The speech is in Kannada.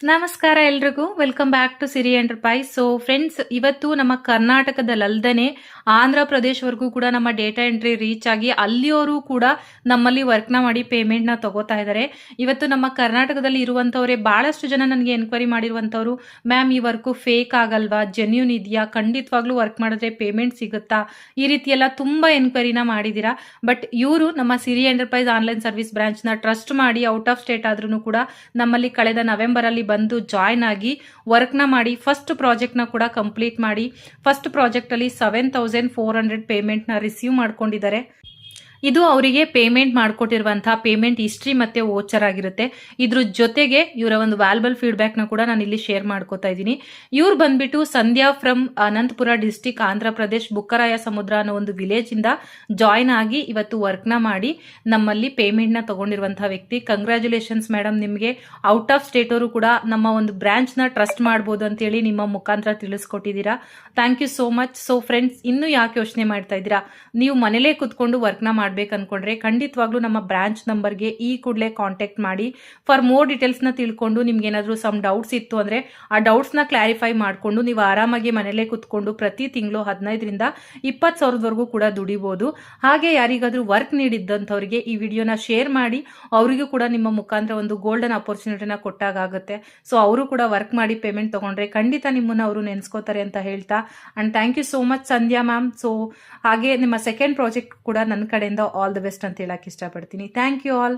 ನಮಸ್ಕಾರ ಎಲ್ರಿಗೂ. Welcome back to Siri enterprise. So friends, ಇವತ್ತು ನಮ್ಮ ಕರ್ನಾಟಕದಲ್ಲದೆ ಆಂಧ್ರ ಪ್ರದೇಶವರೆಗೂ ಕೂಡ ನಮ್ಮ ಡೇಟಾ ಎಂಟ್ರಿ ರೀಚ್ ಆಗಿ ಅಲ್ಲಿಯವರು ಕೂಡ ನಮ್ಮಲ್ಲಿ ವರ್ಕ್ನ ಮಾಡಿ ಪೇಮೆಂಟ್ನ ತಗೋತಾ ಇದ್ದಾರೆ. ಇವತ್ತು ನಮ್ಮ ಕರ್ನಾಟಕದಲ್ಲಿ ಇರುವಂಥವರೇ ಬಹಳಷ್ಟು ಜನ ನನಗೆ ಎನ್ಕ್ವೈರಿ ಮಾಡಿರುವಂಥವ್ರು, ಮ್ಯಾಮ್ ಈ ವರ್ಕು ಫೇಕ್ ಆಗಲ್ವಾ, ಜೆನ್ಯೂನ್ ಇದೆಯಾ, ಖಂಡಿತವಾಗ್ಲೂ ವರ್ಕ್ ಮಾಡಿದ್ರೆ ಪೇಮೆಂಟ್ ಸಿಗುತ್ತಾ, ಈ ರೀತಿ ಎಲ್ಲ ತುಂಬ ಎನ್ಕ್ವೈರಿನ ಮಾಡಿದ್ದೀರಾ. ಬಟ್ ಇವರು ನಮ್ಮ ಸಿರಿ ಎಂಟರ್ಪ್ರೈಸ್ ಆನ್ಲೈನ್ ಸರ್ವಿಸ್ ಬ್ರಾಂಚ್ನ ಟ್ರಸ್ಟ್ ಮಾಡಿ ಔಟ್ ಆಫ್ ಸ್ಟೇಟ್ ಆದ್ರೂ ಕೂಡ ನಮ್ಮಲ್ಲಿ ಕಳೆದ ನವೆಂಬರಲ್ಲಿ ಬಂದು ಜಾಯ್ನ್ ಆಗಿ ವರ್ಕ್ನ ಮಾಡಿ ಫಸ್ಟ್ ಪ್ರಾಜೆಕ್ಟ್ನ ಕೂಡ ಕಂಪ್ಲೀಟ್ ಮಾಡಿ ಫಸ್ಟ್ ಪ್ರಾಜೆಕ್ಟಲ್ಲಿ 7,400 ಪೇಮೆಂಟ್ನ ರಿಸೀವ್ ಮಾಡ್ಕೊಂಡಿದ್ದಾರೆ. ಇದು ಅವರಿಗೆ ಪೇಮೆಂಟ್ ಮಾಡಿಕೊಟ್ಟಿರುವಂತಹ ಪೇಮೆಂಟ್ ಹಿಸ್ಟ್ರಿ ಮತ್ತೆ ವೋಚರ್ ಆಗಿರುತ್ತೆ. ಇದ್ರ ಜೊತೆಗೆ ಇವರ ಒಂದು ವ್ಯಾಲ್ಯುಬಲ್ ಫೀಡ್ಬ್ಯಾಕ್ನ ಕೂಡ ನಾನು ಇಲ್ಲಿ ಶೇರ್ ಮಾಡ್ಕೋತಾ ಇದ್ದೀನಿ. ಇವ್ರು ಬಂದ್ಬಿಟ್ಟು ಸಂಧ್ಯಾ ಫ್ರಮ್ ಅನಂತಪುರ ಡಿಸ್ಟಿಕ್, ಆಂಧ್ರ ಪ್ರದೇಶ್, ಬುಕ್ಕರಾಯ ಸಮುದ್ರ ಅನ್ನೋ ಒಂದು ವಿಲೇಜ್ ಇಂದ ಜಾಯ್ನ್ ಆಗಿ ಇವತ್ತು ವರ್ಕ್ನ ಮಾಡಿ ನಮ್ಮಲ್ಲಿ ಪೇಮೆಂಟ್ನ ತಗೊಂಡಿರುವಂತಹ ವ್ಯಕ್ತಿ. ಕಂಗ್ರ್ಯಾಚುಲೇಷನ್ಸ್ ಮೇಡಮ್, ನಿಮಗೆ ಔಟ್ ಆಫ್ ಸ್ಟೇಟ್ ಅವರು ಕೂಡ ನಮ್ಮ ಒಂದು ಬ್ರಾಂಚ್ನ ಟ್ರಸ್ಟ್ ಮಾಡ್ಬೋದು ಅಂತೇಳಿ ನಿಮ್ಮ ಮುಖಾಂತರ ತಿಳಿಸ್ಕೊಟ್ಟಿದ್ದೀರಾ. Thank you so much. So friends, ಇನ್ನೂ ಯಾಕೆ ಯೋಚನೆ ಮಾಡ್ತಾ ಇದ್ದೀರಾ? ನೀವು ಮನೇಲೇ ಕುತ್ಕೊಂಡು ವರ್ಕ್ನ ಮಾಡ್ಬೇಕು ಅನ್ಕೊಂಡ್ರೆ ಖಂಡಿತವಾಗ್ಲೂ ನಮ್ಮ ಬ್ರಾಂಚ್ ನಂಬರ್ಗೆ ಈ ಕೂಡಲೇ ಕಾಂಟ್ಯಾಕ್ಟ್ ಮಾಡಿ. ಫಾರ್ ಮೋರ್ ಡೀಟೇಲ್ಸ್ನ ತಿಳ್ಕೊಂಡು ನಿಮ್ಗೆ ಏನಾದರೂ ಸಮ್ ಡೌಟ್ಸ್ ಇತ್ತು ಅಂದ್ರೆ ಆ ಡೌಟ್ಸ್ನ ಕ್ಲಾರಿಫೈ ಮಾಡಿಕೊಂಡು ನೀವು ಆರಾಮಾಗಿ ಮನೇಲೇ ಕುತ್ಕೊಂಡು ಪ್ರತಿ ತಿಂಗಳು 15ರಿಂದ 20,000ವರೆಗೂ ಕೂಡ ದುಡಿಬಹುದು. ಹಾಗೆ ಯಾರಿಗಾದ್ರೂ ವರ್ಕ್ ನೀಡಿದ್ದಂಥವ್ರಿಗೆ ಈ ವಿಡಿಯೋನ ಶೇರ್ ಮಾಡಿ, ಅವರಿಗೂ ಕೂಡ ನಿಮ್ಮ ಮುಖಾಂತರ ಒಂದು ಗೋಲ್ಡನ್ ಅಪರ್ಚುನಿಟಿನ ಕೊಟ್ಟಾಗುತ್ತೆ. ಸೊ ಅವರು ಕೂಡ ವರ್ಕ್ ಮಾಡಿ ಪೇಮೆಂಟ್ ತಗೊಂಡ್ರೆ ಖಂಡಿತ ನಿಮ್ಮನ್ನ ಅವರು ನೆನೆಸ್ಕೋತಾರೆ ಅಂತ ಹೇಳ್ತಾ, and thank you so much Sandhya ma'am. So ಹಾಗೆ ನಿಮ್ಮ ಸೆಕೆಂಡ್ ಪ್ರಾಜೆಕ್ಟ್ ಕೂಡ ನನ್ನ ಕಡೆಯಿಂದ ಆಲ್ ದ ಬೆಸ್ಟ್ ಅಂತ ಹೇಳಕ್ ಇಷ್ಟಪಡ್ತೀನಿ. Thank you all.